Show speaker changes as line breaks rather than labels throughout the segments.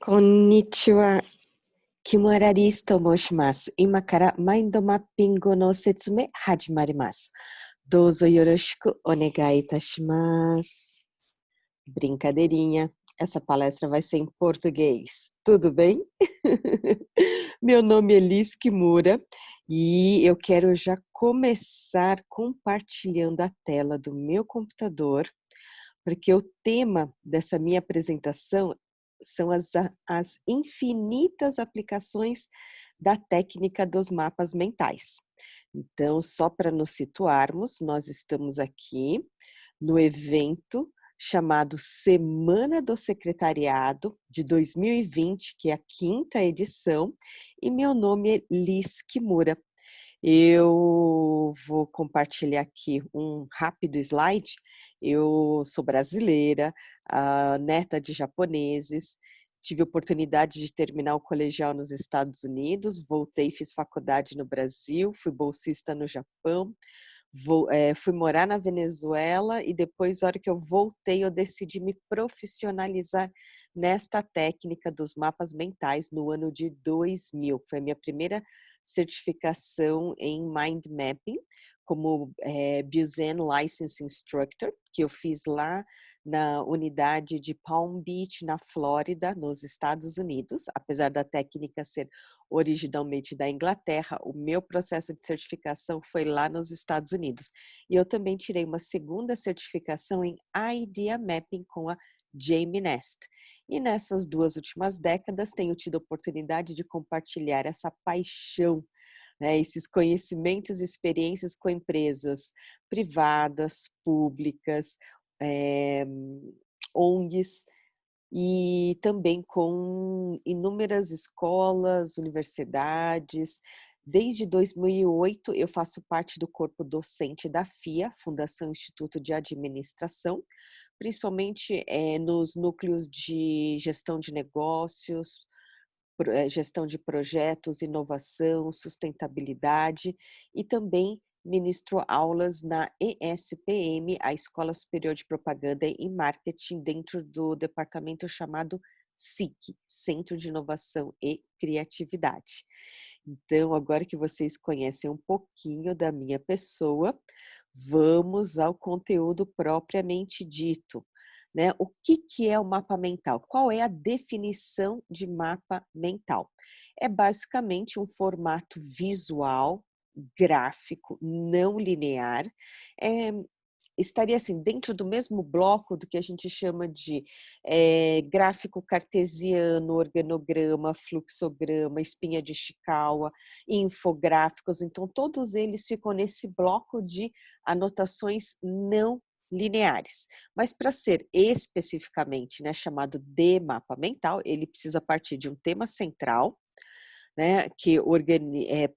Konnichiwa. Kimura Arisと申します。今からマインドマッピングの説明始まります。どうぞよろしくお願いいたします。Brincadeirinha, essa palestra vai ser em português. Tudo bem? Meu nome é Liz Kimura e eu quero já começar compartilhando a tela do meu computador, porque o tema dessa minha apresentação são as infinitas aplicações da técnica dos mapas mentais. Então, só para nos situarmos, nós estamos aqui no evento chamado Semana do Secretariado de 2020, que é a 5ª edição, e meu nome é Liz Kimura. Eu vou compartilhar aqui um rápido slide. Eu sou brasileira, neta de japoneses, tive a oportunidade de terminar o colegial nos Estados Unidos, voltei, fiz faculdade no Brasil, fui bolsista no Japão, fui morar na Venezuela e depois, na hora que eu voltei, eu decidi me profissionalizar nesta técnica dos mapas mentais no ano de 2000. Foi a minha primeira certificação em Mind Mapping, como Buzen License Instructor, que eu fiz lá na unidade de Palm Beach, na Flórida, nos Estados Unidos. Apesar da técnica ser originalmente da Inglaterra, o meu processo de certificação foi lá nos Estados Unidos. E eu também tirei uma segunda certificação em Idea Mapping com a Jamie Nest. E nessas 2 últimas décadas tenho tido a oportunidade de compartilhar essa paixão, né, esses conhecimentos e experiências com empresas privadas, públicas, ONGs, e também com inúmeras escolas, universidades. Desde 2008, eu faço parte do corpo docente da FIA, Fundação Instituto de Administração, principalmente nos núcleos de gestão de negócios, gestão de projetos, inovação, sustentabilidade, e também ministro aulas na ESPM, a Escola Superior de Propaganda e Marketing, dentro do departamento chamado SIC, Centro de Inovação e Criatividade. Então, agora que vocês conhecem um pouquinho da minha pessoa, vamos ao conteúdo propriamente dito. Né? O que é o mapa mental? Qual é a definição de mapa mental? É basicamente um formato visual, gráfico, não linear, estaria assim dentro do mesmo bloco do que a gente chama de gráfico cartesiano, organograma, fluxograma, espinha de Chikawa, infográficos. Então todos eles ficam nesse bloco de anotações não lineares. Mas para ser especificamente, né, chamado de mapa mental, ele precisa partir de um tema central, né,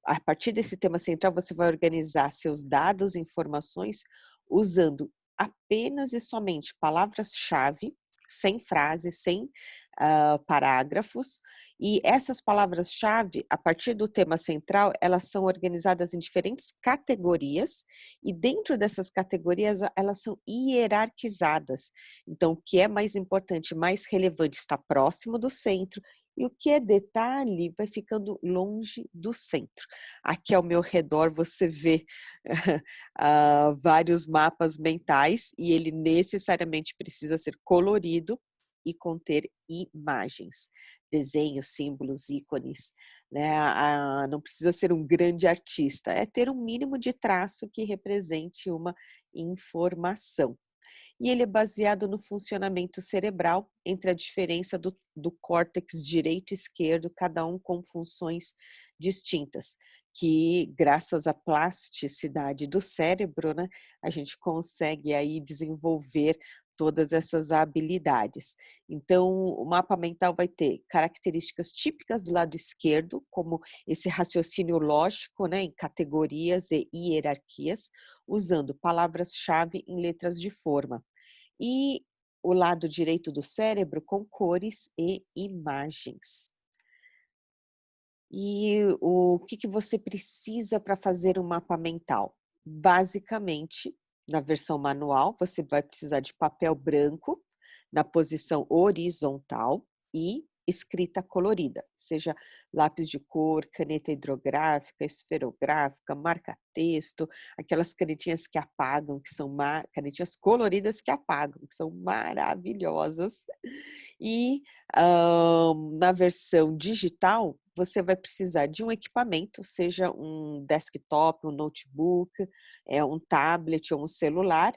a partir desse tema central você vai organizar seus dados e informações usando apenas e somente palavras-chave, sem frases, sem parágrafos, e essas palavras-chave, a partir do tema central, elas são organizadas em diferentes categorias, e dentro dessas categorias, elas são hierarquizadas. Então, o que é mais importante, mais relevante, está próximo do centro, e o que é detalhe vai ficando longe do centro. Aqui ao meu redor você vê vários mapas mentais, e ele necessariamente precisa ser colorido e conter imagens, desenhos, símbolos, ícones, né? Não precisa ser um grande artista, é ter um mínimo de traço que represente uma informação. E ele é baseado no funcionamento cerebral, entre a diferença do córtex direito e esquerdo, cada um com funções distintas, que graças à plasticidade do cérebro, né, a gente consegue aí desenvolver todas essas habilidades. Então, o mapa mental vai ter características típicas do lado esquerdo, como esse raciocínio lógico, né, em categorias e hierarquias, usando palavras-chave em letras de forma. E o lado direito do cérebro com cores e imagens. E o que você precisa para fazer um mapa mental? Basicamente, na versão manual, você vai precisar de papel branco na posição horizontal e escrita colorida, seja lápis de cor, caneta hidrográfica, esferográfica, marca-texto, aquelas canetinhas que apagam, que são canetinhas coloridas que apagam, que são maravilhosas. E na versão digital, você vai precisar de um equipamento, seja um desktop, um notebook, um tablet ou um celular,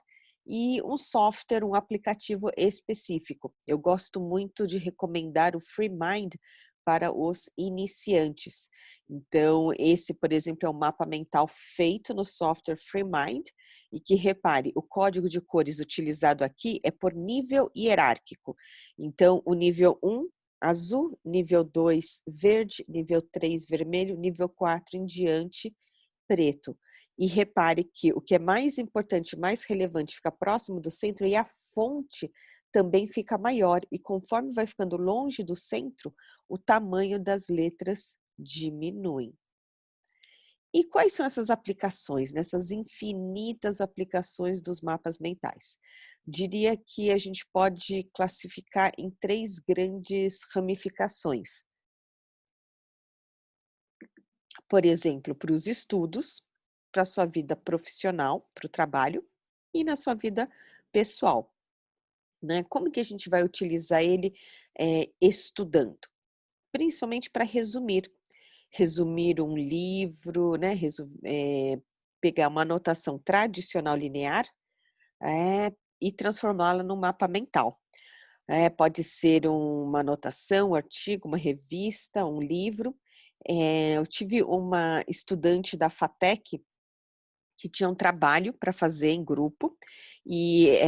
e um software, um aplicativo específico. Eu gosto muito de recomendar o FreeMind para os iniciantes. Então, esse, por exemplo, é um mapa mental feito no software FreeMind, e que, repare, o código de cores utilizado aqui é por nível hierárquico. Então, o nível 1, azul, nível 2, verde, nível 3, vermelho, nível 4 em diante, preto. E repare que o que é mais importante, mais relevante, fica próximo do centro, e a fonte também fica maior. E conforme vai ficando longe do centro, o tamanho das letras diminui. E quais são essas aplicações, nessas infinitas aplicações dos mapas mentais? Diria que a gente pode classificar em 3 grandes ramificações. Por exemplo, para os estudos, para a sua vida profissional, para o trabalho e na sua vida pessoal, né? Como que a gente vai utilizar ele estudando? Principalmente para resumir um livro, né? Pegar uma anotação tradicional linear e transformá-la num mapa mental. Pode ser uma anotação, um artigo, uma revista, um livro. Eu tive uma estudante da FATEC que tinha um trabalho para fazer em grupo e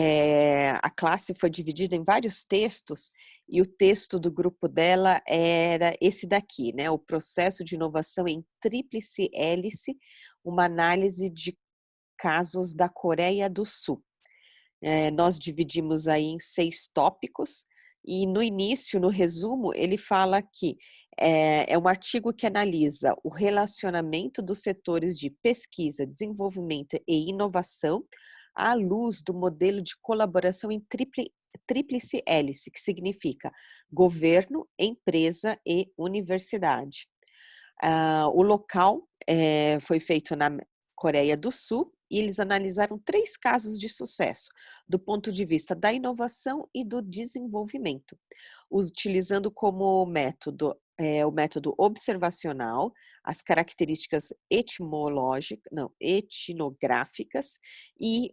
a classe foi dividida em vários textos, e o texto do grupo dela era esse daqui, né? O processo de inovação em tríplice hélice, uma análise de casos da Coreia do Sul. Nós dividimos aí em 6 tópicos, e no início, no resumo, ele fala que é um artigo que analisa o relacionamento dos setores de pesquisa, desenvolvimento e inovação à luz do modelo de colaboração em tríplice hélice, que significa governo, empresa e universidade. O local foi feito na Coreia do Sul, e eles analisaram 3 casos de sucesso, do ponto de vista da inovação e do desenvolvimento, utilizando como método o método observacional, as características etnográficas e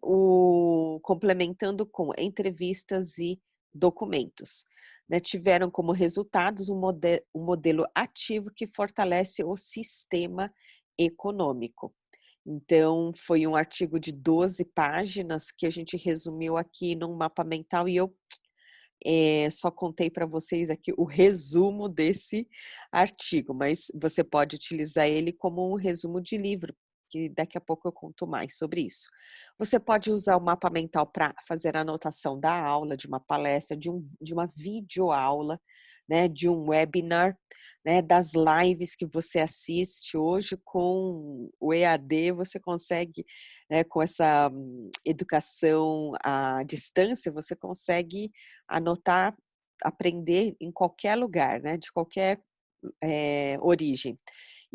complementando com entrevistas e documentos. Né, tiveram como resultados um modelo ativo que fortalece o sistema econômico. Então, foi um artigo de 12 páginas que a gente resumiu aqui num mapa mental, e eu só contei para vocês aqui o resumo desse artigo, mas você pode utilizar ele como um resumo de livro, que daqui a pouco eu conto mais sobre isso. Você pode usar o mapa mental para fazer a anotação da aula, de uma palestra, de uma videoaula, né, de um webinar, né, das lives que você assiste hoje com o EAD, você consegue, né, com essa educação à distância, você consegue anotar, aprender em qualquer lugar, né, de qualquer origem.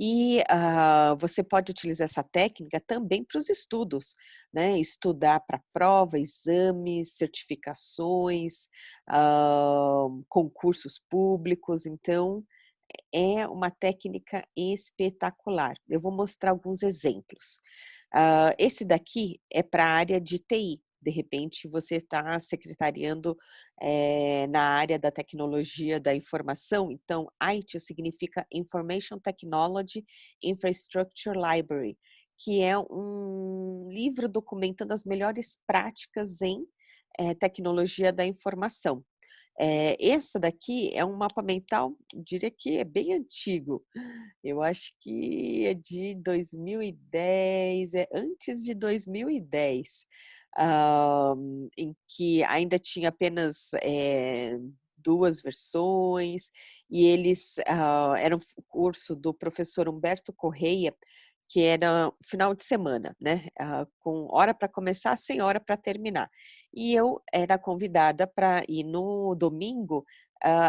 E você pode utilizar essa técnica também para os estudos, né? Estudar para prova, exames, certificações, concursos públicos. Então, é uma técnica espetacular. Eu vou mostrar alguns exemplos. Esse daqui é para a área de TI. De repente, você está secretariando na área da tecnologia da informação. Então, ITIL significa Information Technology Infrastructure Library, que é um livro documentando as melhores práticas em tecnologia da informação. Essa daqui é um mapa mental, diria que é bem antigo. Eu acho que é de 2010, é antes de 2010, em que ainda tinha apenas 2 versões, e eles era um curso do professor Humberto Correia, que era final de semana, né, com hora para começar, sem hora para terminar. E eu era convidada para ir no domingo,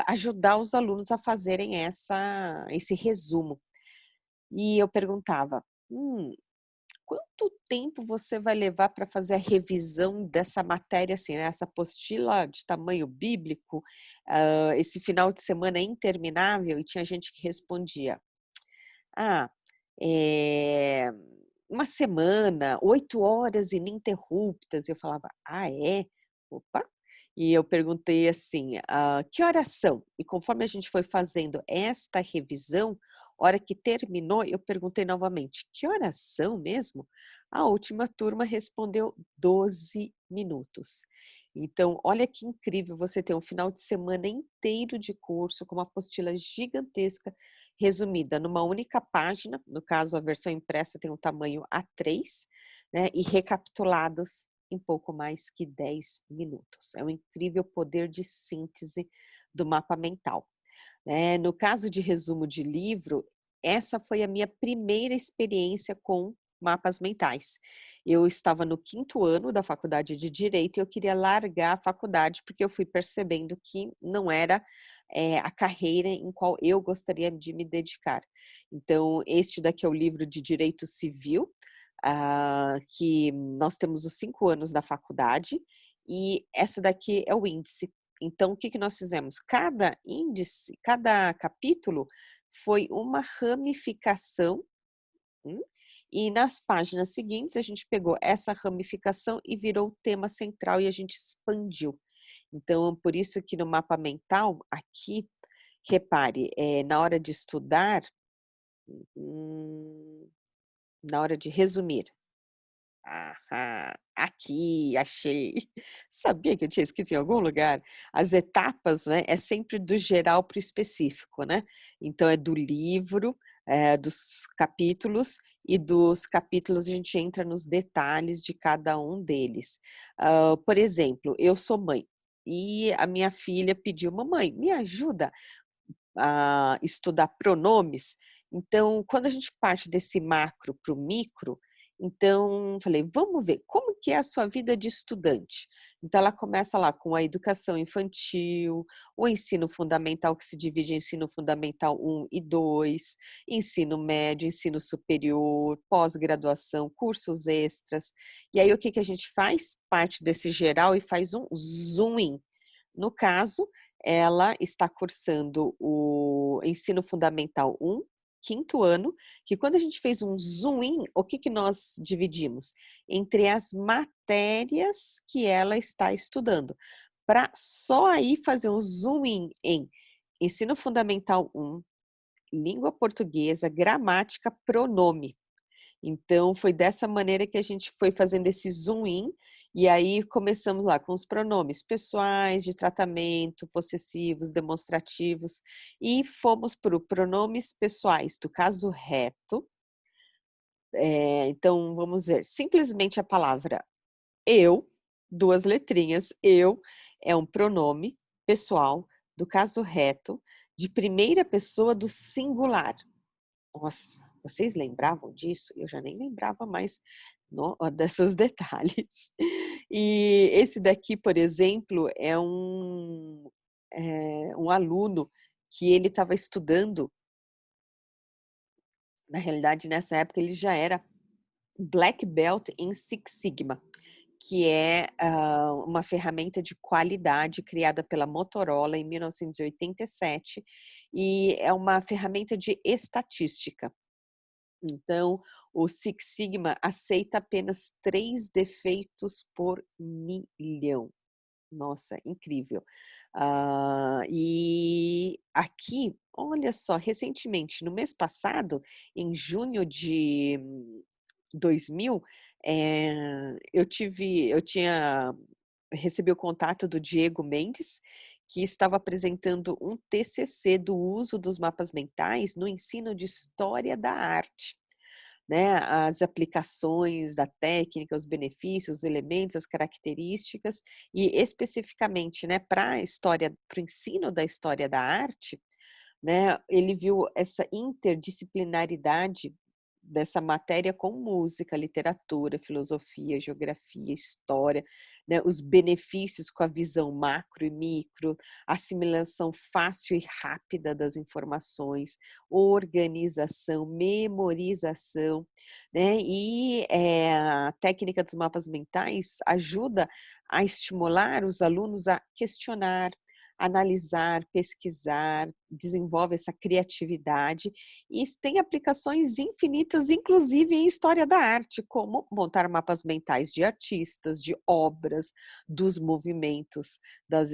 ajudar os alunos a fazerem esse resumo. E eu perguntava: quanto tempo você vai levar para fazer a revisão dessa matéria, assim, né, essa apostila de tamanho bíblico, esse final de semana é interminável?" E tinha gente que respondia: "Ah, eh, 1 semana, 8 horas ininterruptas." Eu falava: "Ah, é? Opa." E eu perguntei assim: "Que horas são?" E conforme a gente foi fazendo esta revisão, hora que terminou, eu perguntei novamente: "Que horas são mesmo?" A última turma respondeu: 12 minutos. Então, olha que incrível você ter um final de semana inteiro de curso com uma apostila gigantesca resumida numa única página, no caso a versão impressa tem um tamanho A3, né, e recapitulados em pouco mais que 10 minutos. É um incrível poder de síntese do mapa mental, né. No caso de resumo de livro, essa foi a minha primeira experiência com mapas mentais. Eu estava no 5º ano da faculdade de Direito e eu queria largar a faculdade, porque eu fui percebendo que não era, a carreira em qual eu gostaria de me dedicar. Então, este daqui é o livro de Direito Civil, que nós temos os 5 anos da faculdade, e essa daqui é o índice. Então, o que que nós fizemos? Cada índice, cada capítulo foi uma ramificação, hum, e nas páginas seguintes a gente pegou essa ramificação e virou o tema central e a gente expandiu. Então, por isso que no mapa mental, aqui, repare, na hora de estudar, hum, na hora de resumir. Aqui, achei. Sabia que eu tinha escrito em algum lugar? As etapas, né, é sempre do geral para o específico, né. Então é do livro, dos capítulos, e dos capítulos a gente entra nos detalhes de cada um deles. Por exemplo, eu sou mãe, e a minha filha pediu: "Mamãe, me ajuda a estudar pronomes." Então, quando a gente parte desse macro para o micro, então falei: "Vamos ver, como que é a sua vida de estudante?" Então ela começa lá com a educação infantil, o ensino fundamental, que se divide em ensino fundamental 1 e 2, ensino médio, ensino superior, pós-graduação, cursos extras. E aí o que que a gente faz? Parte desse geral e faz um zoom in. No caso, ela está cursando o ensino fundamental 1, 5º ano, que quando a gente fez um zoom in, o que que nós dividimos? Entre as matérias que ela está estudando, para só aí fazer um zoom in em ensino fundamental 1, língua portuguesa, gramática, pronome. Então, foi dessa maneira que a gente foi fazendo esse zoom in, e aí começamos lá com os pronomes pessoais, de tratamento, possessivos, demonstrativos, e fomos para o pronomes pessoais do caso reto. Então, vamos ver, simplesmente a palavra eu, 2 letrinhas, eu, é um pronome pessoal do caso reto, de primeira pessoa do singular. Nossa, vocês lembravam disso? Eu já nem lembrava mais desses detalhes. E esse daqui, por exemplo, é um aluno que ele estava estudando, na realidade, nessa época ele já era Black Belt em Six Sigma, que é, uma ferramenta de qualidade criada pela Motorola em 1987, e é uma ferramenta de estatística. Então, o Six Sigma aceita apenas 3 defeitos por milhão. Nossa, incrível. E aqui, olha só, recentemente, no mês passado, em junho de 2000, eu tinha recebi o contato do Diego Mendes, que estava apresentando um TCC do uso dos mapas mentais no ensino de história da arte, né, as aplicações da técnica, os benefícios, os elementos, as características, e especificamente, né, para o ensino da história da arte, né, ele viu essa interdisciplinaridade dessa matéria com música, literatura, filosofia, geografia, história, né, os benefícios com a visão macro e micro, assimilação fácil e rápida das informações, organização, memorização, né? E a técnica dos mapas mentais ajuda a estimular os alunos a questionar, analisar, pesquisar, desenvolve essa criatividade e tem aplicações infinitas, inclusive em história da arte, como montar mapas mentais de artistas, de obras, dos movimentos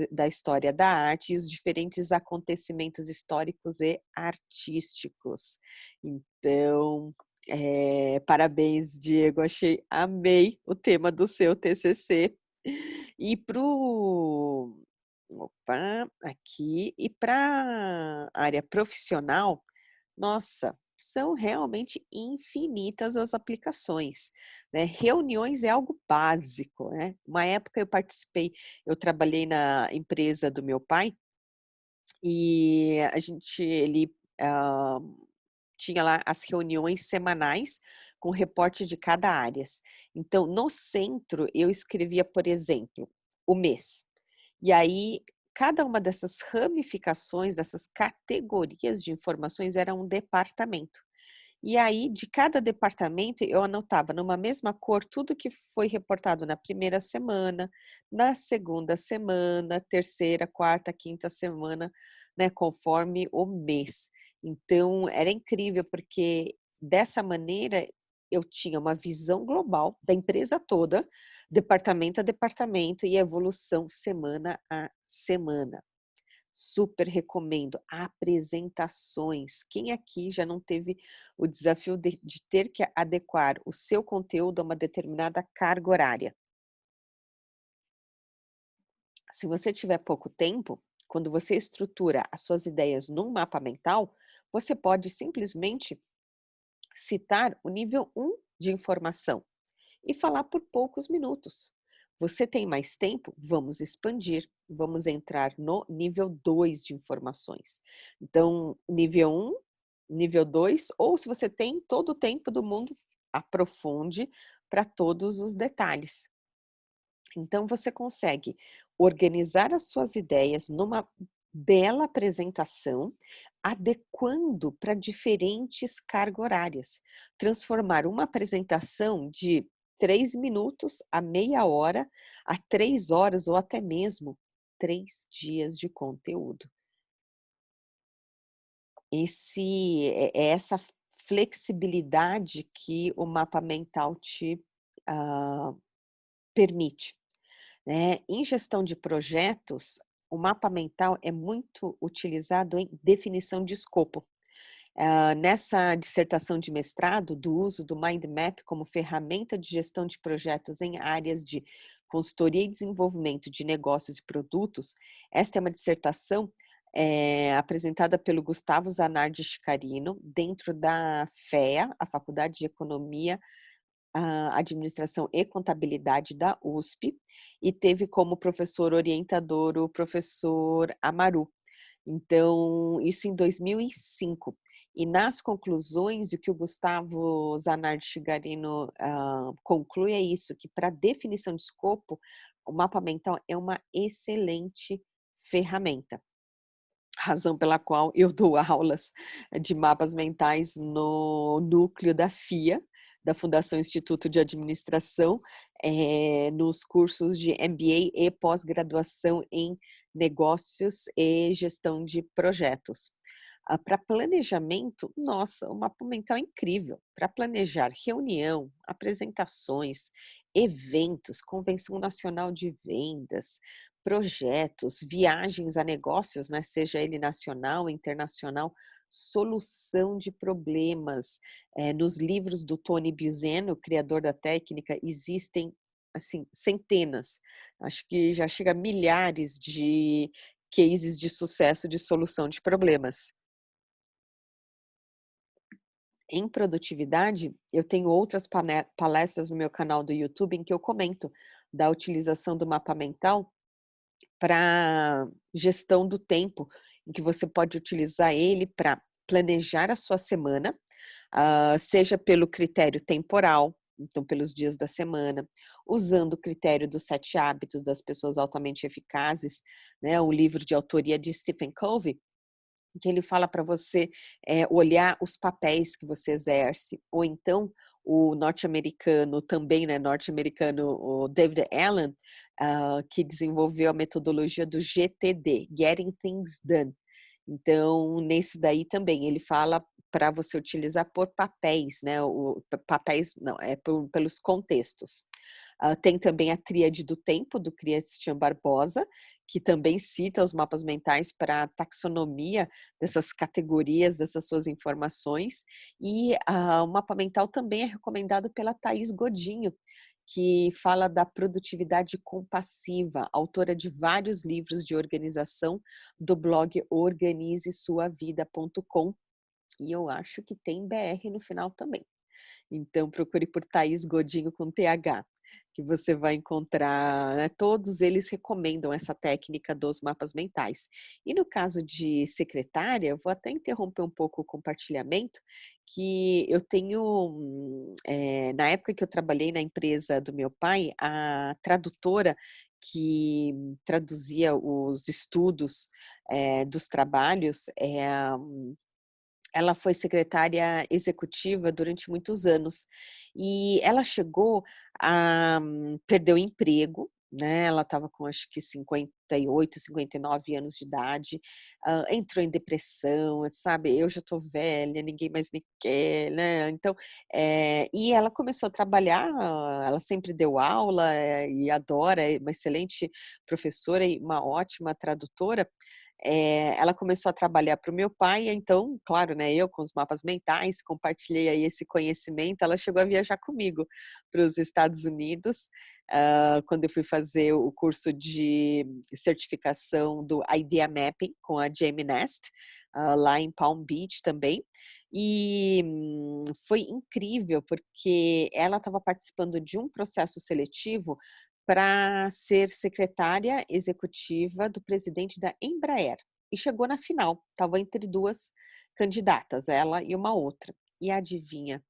da história da arte e os diferentes acontecimentos históricos e artísticos. Então, parabéns, Diego, amei o tema do seu TCC. E para a área profissional, nossa, são realmente infinitas as aplicações, né? Reuniões é algo básico, né? Uma época eu trabalhei na empresa do meu pai e ele ah, tinha lá as reuniões semanais com reporte de cada área. Então, no centro, eu escrevia, por exemplo, o mês. E aí, cada uma dessas ramificações, dessas categorias de informações era um departamento. E aí, de cada departamento, eu anotava numa mesma cor tudo que foi reportado na primeira semana, na segunda semana, terceira, quarta, quinta semana, né, conforme o mês. Então, era incrível, porque dessa maneira eu tinha uma visão global da empresa toda, departamento a departamento, e a evolução semana a semana. Super recomendo. Apresentações. Quem aqui já não teve o desafio de ter que adequar o seu conteúdo a uma determinada carga horária? Se você tiver pouco tempo, quando você estrutura as suas ideias num mapa mental, você pode simplesmente citar o nível 1 de informação e falar por poucos minutos. Você tem mais tempo? Vamos expandir, vamos entrar no nível 2 de informações. Então, nível 1, nível 2, ou se você tem todo o tempo do mundo, aprofunde para todos os detalhes. Então, você consegue organizar as suas ideias numa bela apresentação, adequando para diferentes cargas horárias. Transformar uma apresentação de 3 minutos a meia hora, a 3 horas ou até mesmo 3 dias de conteúdo. É essa flexibilidade que o mapa mental te ah, permite. Né? Em gestão de projetos, o mapa mental é muito utilizado em definição de escopo. Nessa dissertação de mestrado, do uso do Mind Map como ferramenta de gestão de projetos em áreas de consultoria e desenvolvimento de negócios e produtos, esta é uma dissertação apresentada pelo Gustavo Zanardi Scarino, dentro da FEA, a Faculdade de Economia, Administração e Contabilidade da USP, e teve como professor orientador o professor Amaru. Então, isso em 2005. E nas conclusões, o que o Gustavo Zanardi Shigarino conclui é isso, que para definição de escopo, o mapa mental é uma excelente ferramenta. Razão pela qual eu dou aulas de mapas mentais no núcleo da FIA, da Fundação Instituto de Administração, nos cursos de MBA e pós-graduação em negócios e gestão de projetos. Para planejamento, nossa, o mapa mental é incrível. Para planejar reunião, apresentações, eventos, Convenção Nacional de Vendas, projetos, viagens a negócios, né, seja ele nacional ou internacional, solução de problemas. Nos livros do Tony Buzeno, o criador da técnica, existem assim centenas, acho que já chega a milhares de cases de sucesso de solução de problemas. Em produtividade, eu tenho outras palestras no meu canal do YouTube em que eu comento da utilização do mapa mental para gestão do tempo, em que você pode utilizar ele para planejar a sua semana, seja pelo critério temporal, então pelos dias da semana, usando o critério dos 7 hábitos das pessoas altamente eficazes, né, um livro de autoria de Stephen Covey, que ele fala para você olhar os papéis que você exerce, ou então o norte-americano, também né, norte-americano, o David Allen, que desenvolveu a metodologia do GTD, Getting Things Done. Então, nesse daí também, ele fala para você utilizar por papéis, né? Papéis, não, pelos contextos. Tem também a tríade do tempo, do Christian Barbosa, que também cita os mapas mentais para a taxonomia dessas categorias, dessas suas informações. E o mapa mental também é recomendado pela Thaís Godinho, que fala da produtividade compassiva, autora de vários livros de organização do blog organizesuavida.com, e eu acho que tem BR no final também. Então procure por Thaís Godinho com TH, que você vai encontrar, né, todos eles recomendam essa técnica dos mapas mentais. E no caso de secretária, eu vou até interromper um pouco o compartilhamento, que eu tenho, na época que eu trabalhei na empresa do meu pai, a tradutora que traduzia os estudos dos trabalhos, ela foi secretária executiva durante muitos anos e ela chegou a perder o emprego, né, ela estava com acho que 58, 59 anos de idade, entrou em depressão, sabe, eu já estou velha, ninguém mais me quer, né, então, e ela começou a trabalhar, ela sempre deu aula, e adora, é uma excelente professora e uma ótima tradutora. Ela começou a trabalhar para o meu pai, então, claro, né, eu com os mapas mentais, compartilhei aí esse conhecimento, ela chegou a viajar comigo para os Estados Unidos, quando eu fui fazer o curso de certificação do Idea Mapping com a Jamie Nest, lá em Palm Beach também, e foi incrível, porque ela estava participando de um processo seletivo para ser secretária executiva do presidente da Embraer. E chegou na final, estava entre duas candidatas, ela e uma outra. E adivinha,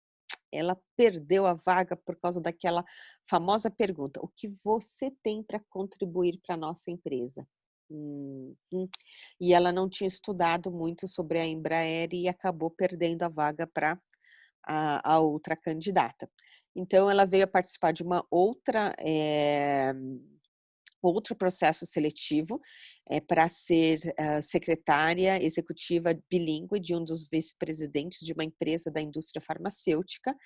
ela perdeu a vaga por causa daquela famosa pergunta: o que você tem para contribuir para a nossa empresa? E ela não tinha estudado muito sobre a Embraer e acabou perdendo a vaga para a outra candidata. Então, ela veio a participar de uma outro processo seletivo para ser secretária executiva bilíngue de um dos vice-presidentes de uma empresa da indústria farmacêutica.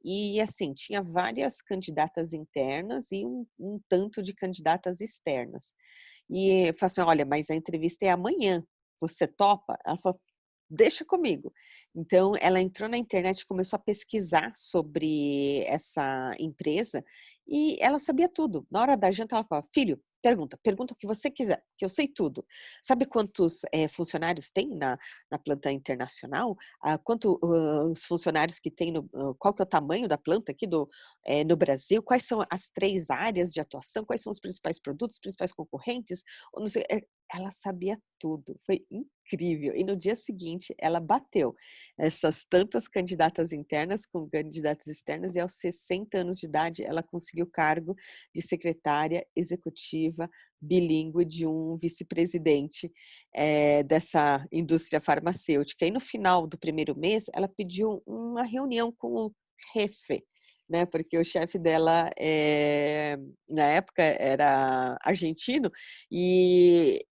E, assim, tinha várias candidatas internas e um tanto de candidatas externas. E eu falei assim: olha, mas a entrevista é amanhã, você topa? Ela falou: deixa comigo. Então, ela entrou na internet e começou a pesquisar sobre essa empresa e ela sabia tudo. Na hora da janta, ela falava: filho, pergunta o que você quiser, que eu sei tudo. Sabe quantos funcionários tem na planta internacional? Os funcionários que tem, qual que é o tamanho da planta aqui no Brasil? Quais são as 3 áreas de atuação? Quais são os principais produtos, os principais concorrentes? Ou não sei, ela sabia tudo, foi incrível. E no dia seguinte, ela bateu essas tantas candidatas internas com candidatas externas e aos 60 anos de idade ela conseguiu o cargo de secretária executiva bilíngue de um vice-presidente dessa indústria farmacêutica. E no final do primeiro mês, ela pediu uma reunião com o jefe, né? Porque o chefe dela, na época, era argentino e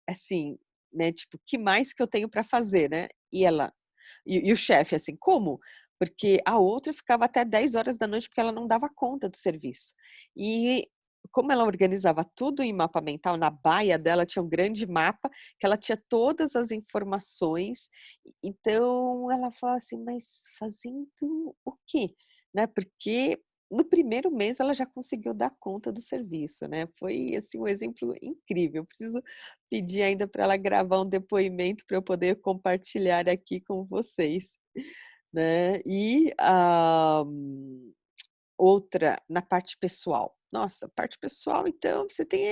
assim, né, tipo, que mais que eu tenho para fazer, né? E o chefe, assim, como? Porque a outra ficava até 10 horas da noite porque ela não dava conta do serviço. E como ela organizava tudo em mapa mental, na baia dela tinha um grande mapa, que ela tinha todas as informações. Então ela falava assim, mas fazendo o quê? Né? Porque no primeiro mês ela já conseguiu dar conta do serviço, né? Foi assim um exemplo incrível. Eu preciso pedir ainda para ela gravar um depoimento para eu poder compartilhar aqui com vocês, né? E outra na parte pessoal. Nossa, parte pessoal, então você tem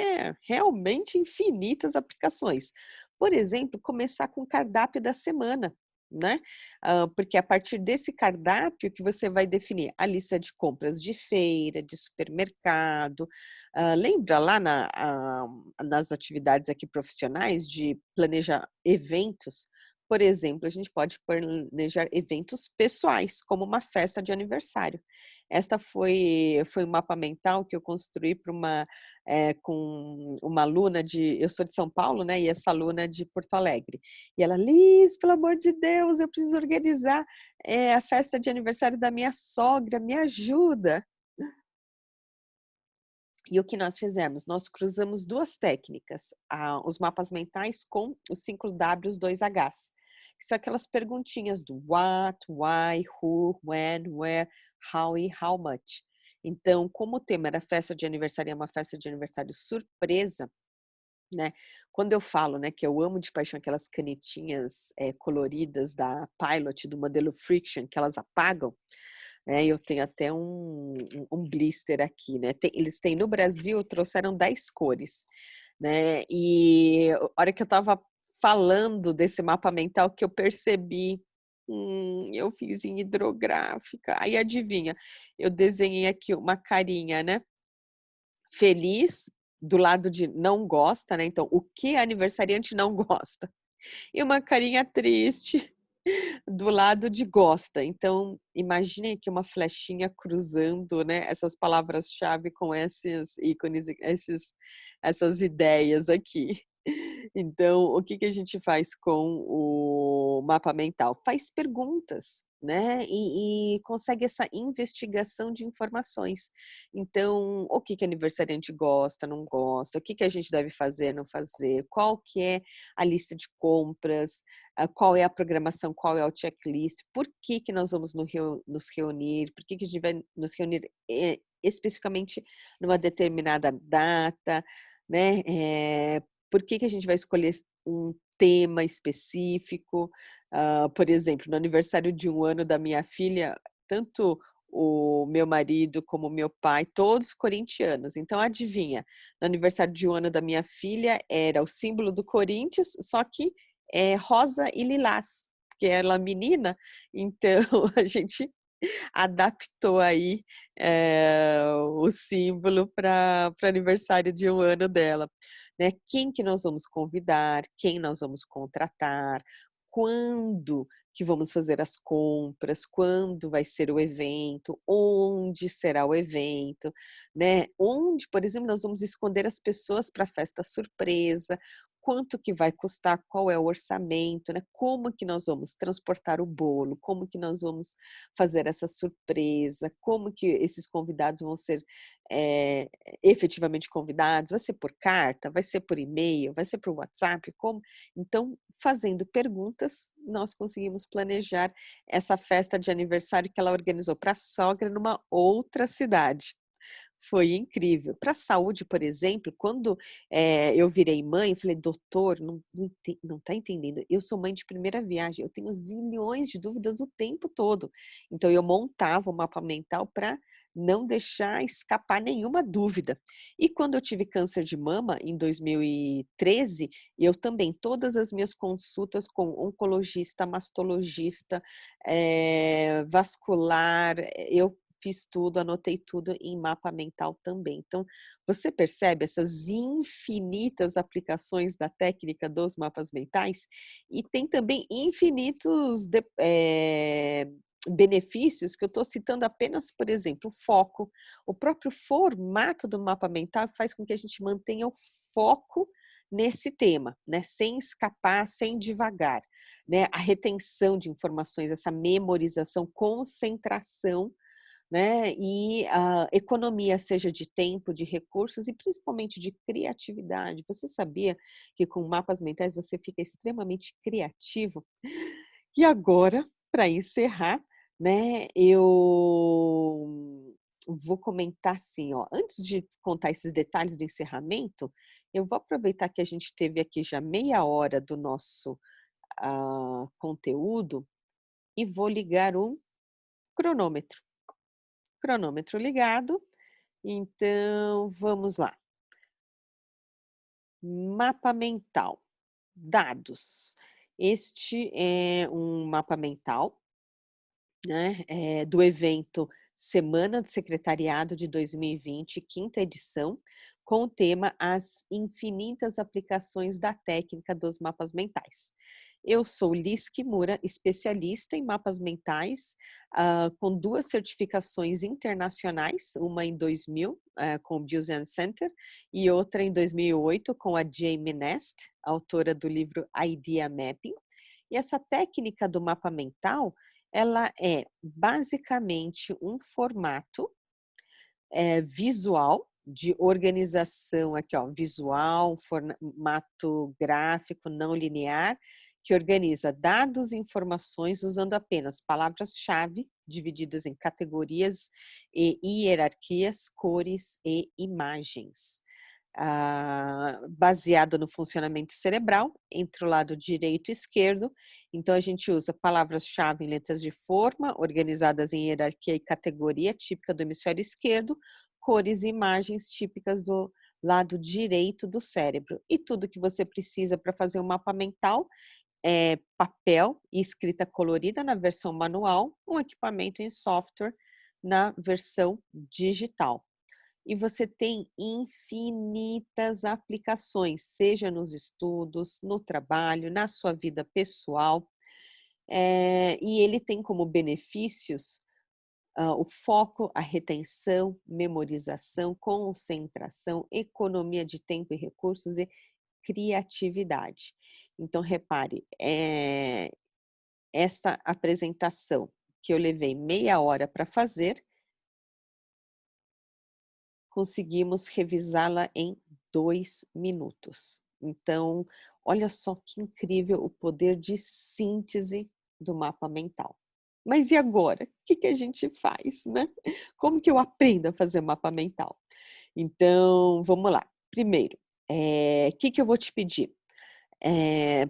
realmente infinitas aplicações. Por exemplo, começar com o cardápio da semana. né? Porque é a partir desse cardápio que você vai definir a lista de compras de feira, de supermercado. Lembra lá nas atividades aqui profissionais de planejar eventos? Por exemplo, a gente pode planejar eventos pessoais, como uma festa de aniversário. Esta foi um mapa mental que eu construí para com uma aluna eu sou de São Paulo, né? E essa aluna de Porto Alegre. E ela, Liz, pelo amor de Deus, eu preciso organizar a festa de aniversário da minha sogra, me ajuda. E o que nós fizemos? Nós cruzamos duas técnicas, os mapas mentais com os 5 Ws, 2 Hs, que são aquelas perguntinhas do what, why, who, when, where, how e how much. Então, como o tema era festa de aniversário, é uma festa de aniversário surpresa, né? Quando eu falo, né, que eu amo de paixão aquelas canetinhas coloridas da Pilot, do modelo Friction, que elas apagam, eu tenho até um blister aqui, né? Eles têm no Brasil, trouxeram 10 cores, né? E a hora que eu estava falando desse mapa mental que eu percebi, eu fiz em hidrográfica. Aí adivinha, eu desenhei aqui uma carinha, né? Feliz, do lado de não gosta, né? Então, o que a aniversariante não gosta? E uma carinha triste do lado de gosta. Então, imaginem que uma flechinha cruzando, né, essas palavras-chave com esses ícones, essas ideias aqui. Então, o que que a gente faz com o mapa mental? Faz perguntas, né? E consegue essa investigação de informações. Então, o que que aniversariante gosta, não gosta, o que que a gente deve fazer, não fazer, qual que é a lista de compras, qual é a programação, qual é o checklist, por que que nós vamos nos reunir, por que que a gente vai nos reunir especificamente numa determinada data, né? Por que que a gente vai escolher um tema específico? Por exemplo, no aniversário de 1 ano da minha filha, tanto o meu marido como o meu pai, todos corintianos. Então, adivinha, no aniversário de 1 ano da minha filha era o símbolo do Corinthians, só que é rosa e lilás, porque ela é menina, então a gente adaptou aí o símbolo para o aniversário de 1 ano dela, né? Quem que nós vamos convidar, quem nós vamos contratar, quando que vamos fazer as compras, quando vai ser o evento, onde será o evento, né? Onde, por exemplo, nós vamos esconder as pessoas para a festa surpresa, quanto que vai custar, qual é o orçamento, né? Como que nós vamos transportar o bolo, como que nós vamos fazer essa surpresa, como que esses convidados vão ser efetivamente convidados, vai ser por carta, vai ser por e-mail, vai ser por WhatsApp, como? Então, fazendo perguntas, nós conseguimos planejar essa festa de aniversário que ela organizou para a sogra numa outra cidade. Foi incrível. Para a saúde, por exemplo, quando eu virei mãe, eu falei, doutor, não está entendendo, eu sou mãe de primeira viagem, eu tenho zilhões de dúvidas o tempo todo. Então, eu montava o mapa mental para não deixar escapar nenhuma dúvida. E quando eu tive câncer de mama, em 2013, eu também, todas as minhas consultas com oncologista, mastologista, vascular, eu fiz tudo, anotei tudo em mapa mental também. Então, você percebe essas infinitas aplicações da técnica dos mapas mentais? E tem também infinitos benefícios que eu estou citando apenas, por exemplo, o foco. O próprio formato do mapa mental faz com que a gente mantenha o foco nesse tema, né? Sem escapar, sem divagar, né? A retenção de informações, essa memorização, concentração, né? E a economia, seja de tempo, de recursos e principalmente de criatividade. Você sabia que com mapas mentais você fica extremamente criativo? E agora, para encerrar, né, eu vou comentar assim, ó, antes de contar esses detalhes do encerramento, eu vou aproveitar que a gente teve aqui já meia hora do nosso conteúdo e vou ligar um cronômetro. Cronômetro ligado, então vamos lá. Mapa mental, dados. Este é um mapa mental, né, do evento Semana do Secretariado de 2020, quinta edição, com o tema As Infinitas Aplicações da Técnica dos Mapas Mentais. Eu sou Liz Kimura, especialista em mapas mentais, com 2 certificações internacionais, uma em 2000, com o Busan Center, e outra em 2008 com a Jamie Nest, autora do livro Idea Mapping. E essa técnica do mapa mental, ela é basicamente um formato visual de organização aqui, ó, visual, formato gráfico não linear, que organiza dados e informações usando apenas palavras-chave divididas em categorias e hierarquias, cores e imagens. Baseado no funcionamento cerebral, entre o lado direito e esquerdo. Então, a gente usa palavras-chave em letras de forma, organizadas em hierarquia e categoria, típica do hemisfério esquerdo, cores e imagens típicas do lado direito do cérebro. E tudo que você precisa para fazer um mapa mental é papel e escrita colorida na versão manual, um equipamento em software na versão digital. E você tem infinitas aplicações, seja nos estudos, no trabalho, na sua vida pessoal. E ele tem como benefícios o foco, a retenção, memorização, concentração, economia de tempo e recursos e criatividade. Então, repare, esta apresentação que eu levei meia hora para fazer, conseguimos revisá-la em 2 minutos. Então, olha só que incrível o poder de síntese do mapa mental. Mas e agora? O que a gente faz, né? Como que eu aprendo a fazer mapa mental? Então, vamos lá. Primeiro, o que eu vou te pedir?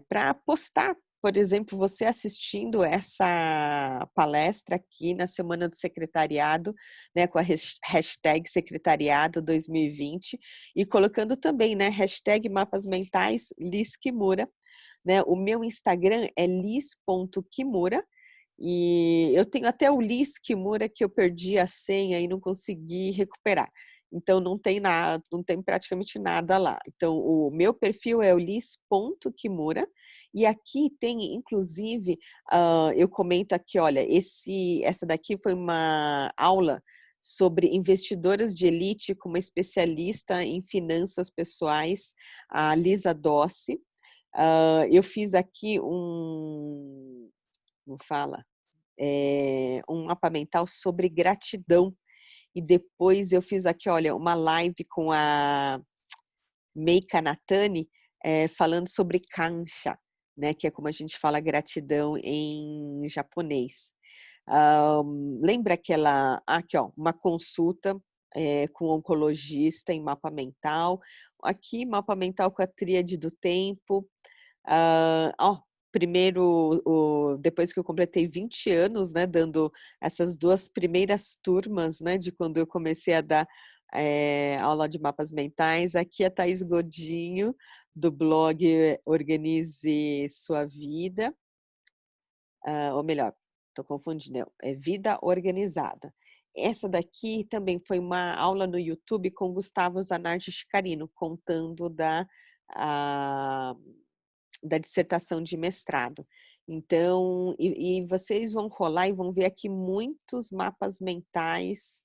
Para postar, por exemplo, você assistindo essa palestra aqui na Semana do Secretariado, né, com a hashtag Secretariado 2020 e colocando também, né, hashtag Mapas Mentais Liz Kimura, né, o meu Instagram é liz.kimura e eu tenho até o Liz Kimura que eu perdi a senha e não consegui recuperar. Então não tem nada, não tem praticamente nada lá. Então o meu perfil é o liz.kimura e aqui tem inclusive, eu comento aqui, olha, essa daqui foi uma aula sobre investidoras de elite com uma especialista em finanças pessoais, a Lisa Dossi. Eu fiz aqui como fala? Um mapa mental sobre gratidão. E depois eu fiz aqui, olha, uma live com a Meika Natani, falando sobre kansha, né, que é como a gente fala gratidão em japonês. Lembra aquela, aqui ó, uma consulta com um oncologista em mapa mental, aqui mapa mental com a tríade do tempo, primeiro, depois que eu completei 20 anos, né, dando essas 2 primeiras turmas, né, de quando eu comecei a dar aula de mapas mentais, aqui a Thaís Godinho, do blog Organize Sua Vida, ou melhor, estou confundindo, é Vida Organizada. Essa daqui também foi uma aula no YouTube com Gustavo Zanardi Chicarino, contando da dissertação de mestrado. Então, e vocês vão rolar e vão ver aqui muitos mapas mentais,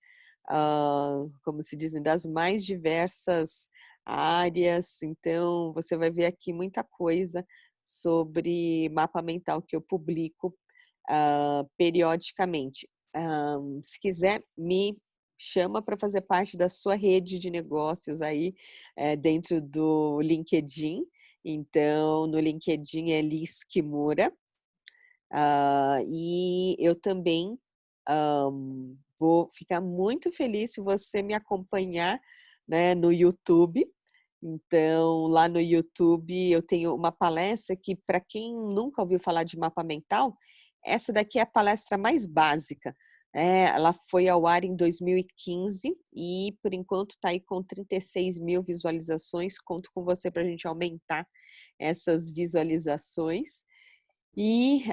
como se dizem, das mais diversas áreas. Então, você vai ver aqui muita coisa sobre mapa mental que eu publico periodicamente. Se quiser, me chama para fazer parte da sua rede de negócios aí dentro do LinkedIn. Então, no LinkedIn é Liz Kimura. E eu também vou ficar muito feliz se você me acompanhar, né, no YouTube. Então, lá no YouTube eu tenho uma palestra que, para quem nunca ouviu falar de mapa mental, essa daqui é a palestra mais básica. Ela foi ao ar em 2015 e, por enquanto, está aí com 36 mil visualizações. Conto com você para a gente aumentar essas visualizações. E,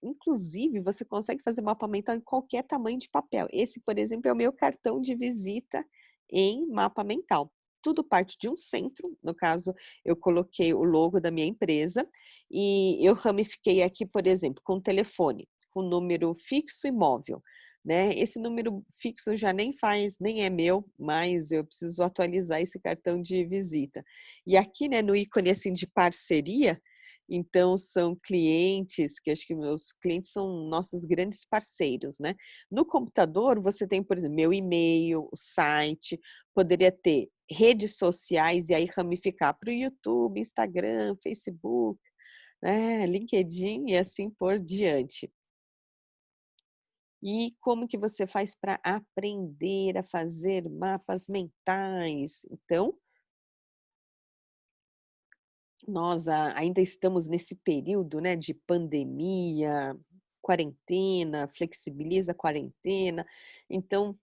inclusive, você consegue fazer mapa mental em qualquer tamanho de papel. Esse, por exemplo, é o meu cartão de visita em mapa mental. Tudo parte de um centro, no caso, eu coloquei o logo da minha empresa e eu ramifiquei aqui, por exemplo, com telefone, com número fixo e móvel, né? Esse número fixo já nem é meu, mas eu preciso atualizar esse cartão de visita. E aqui, né, no ícone assim de parceria, então, são clientes, que acho que meus clientes são nossos grandes parceiros, né. No computador, você tem, por exemplo, meu e-mail, o site, poderia ter redes sociais e aí ramificar para o YouTube, Instagram, Facebook, né, LinkedIn e assim por diante. E como que você faz para aprender a fazer mapas mentais? Então, nós ainda estamos nesse período, né, de pandemia, quarentena, flexibiliza a quarentena, então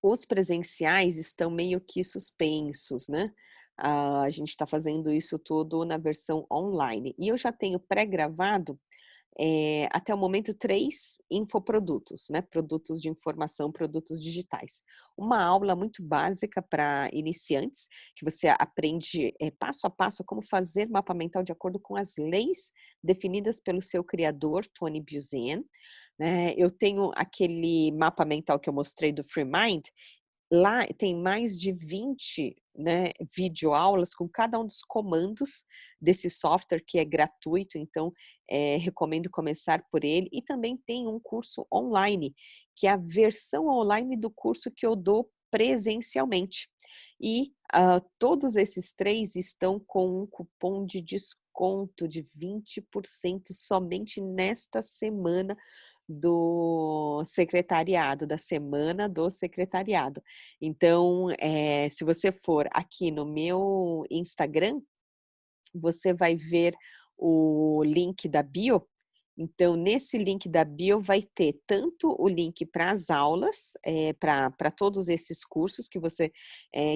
os presenciais estão meio que suspensos, né. A gente está fazendo isso tudo na versão online. E eu já tenho pré-gravado até o momento 3 infoprodutos, né, produtos de informação, produtos digitais. Uma aula muito básica para iniciantes, que você aprende, passo a passo como fazer mapa mental de acordo com as leis definidas pelo seu criador, Tony Buzan, né. Eu tenho aquele mapa mental que eu mostrei do Free Mind, lá tem mais de 20, né, videoaulas com cada um dos comandos desse software que é gratuito, então, recomendo começar por ele. E também tem um curso online, que é a versão online do curso que eu dou presencialmente. E, todos esses 3 estão com um cupom de desconto de 20% somente nesta semana do secretariado, da semana do secretariado. Então, se você for aqui no meu Instagram, você vai ver o link da bio. Então, nesse link da bio vai ter tanto o link para as aulas, para todos esses cursos que você,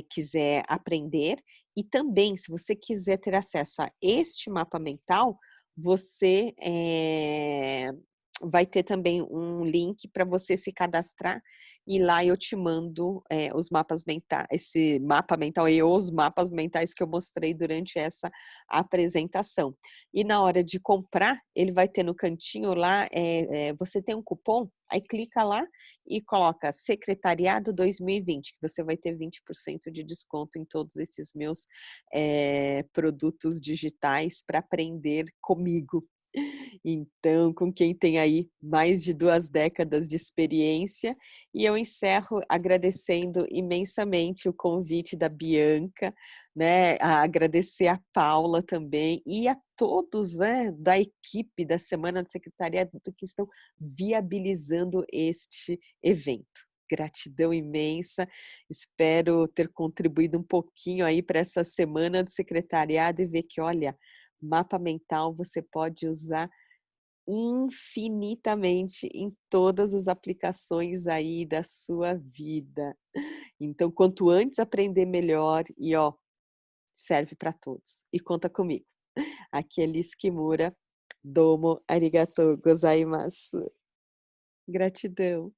quiser aprender, e também, se você quiser ter acesso a este mapa mental, você, vai ter também um link para você se cadastrar, e lá eu te mando, os mapas mentais, esse mapa mental e os mapas mentais que eu mostrei durante essa apresentação. E na hora de comprar, ele vai ter no cantinho lá, você tem um cupom, aí clica lá e coloca Secretariado 2020, que você vai ter 20% de desconto em todos esses meus, produtos digitais para aprender comigo. Então, com quem tem aí mais de 2 décadas de experiência, e eu encerro agradecendo imensamente o convite da Bianca, né, a agradecer a Paula também e a todos, né, da equipe da Semana do Secretariado que estão viabilizando este evento. Gratidão imensa, espero ter contribuído um pouquinho aí para essa Semana do Secretariado e ver que, olha, mapa mental você pode usar infinitamente em todas as aplicações aí da sua vida. Então, quanto antes aprender melhor e ó, serve para todos. E conta comigo. Aqui é Liz Kimura, domo arigatou gozaimasu. Gratidão.